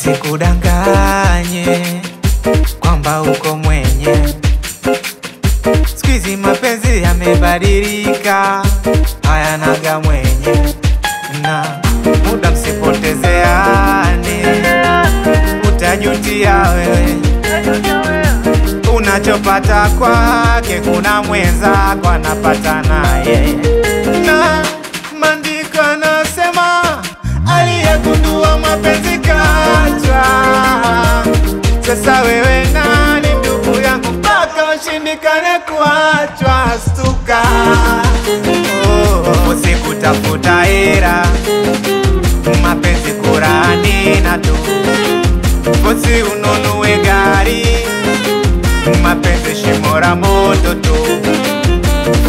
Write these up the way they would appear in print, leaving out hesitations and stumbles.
Wasikudanganye kwamba uko mwenye. Siku hizi mapenzi yamebadilika, hayanaga mwenye. Na muda msipotezeane, utajutia wewe. Unachopata kwake kuna mwenzako anapata naye. Na maandiko yanasema aliyegundua mapenzi kaachwa. Sasa wewe nani ndugu yangu mpaka ushindikane kuachwa? Stuka, usikutafuta hera, mapenzi Kurani na tu. Usi ununue gari, mapenzi shimo la moto tu.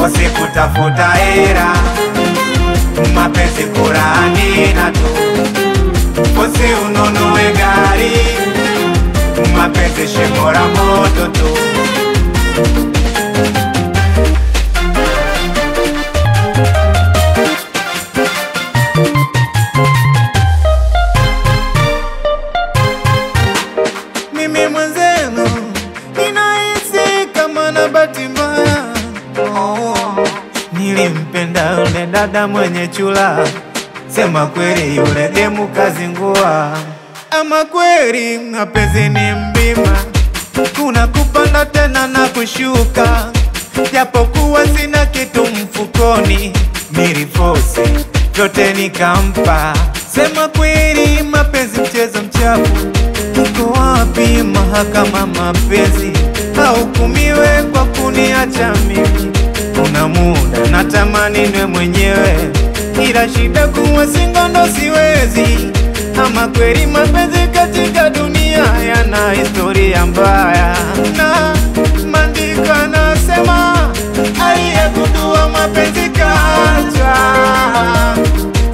Usikutafuta hera, mapenzi Kurani na tu. Usi ununue gari, mapenzi shimo la moto tu. Mimi mwenzenu ninahisi kama na bahati mbaya. Nilimpenda yule dada mwenye chula, sema kweli yule demu kazingua. Ama kweli mapenzi ni mlima, kuna kupanda tena na kushuka. Japokuwa sina kitu mfukoni, nilifosi yote nikampa. Sema kweli mapenzi mchezo mchafu. Uko wapi mahakama mapenzi? Hahukumiwe kwa kuniacha mimi. Kuna muda natamani niwe mwenyewe, ila shida kuwa single ndo siwezi. Ama kweli mapenzi katika dunia yana historia mbaya. Na maandiko yanasema aliyegundua mapenzi kaachwa.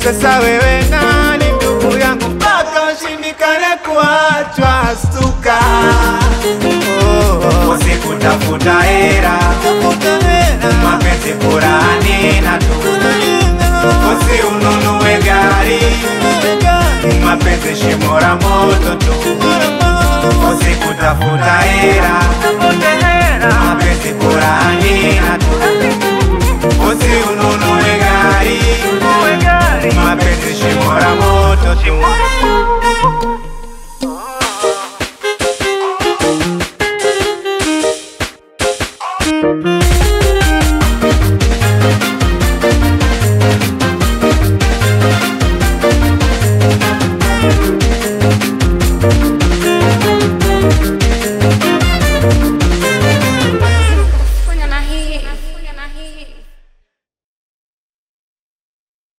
Sasa wewe nani ndugu yangu mpaka ushindikane kuachwa? Stuka, usikutafuta hera, mapenzi Kurani na tu. Usi ununue gari, mapenzi shimo la moto tu. Usikutafuta hera,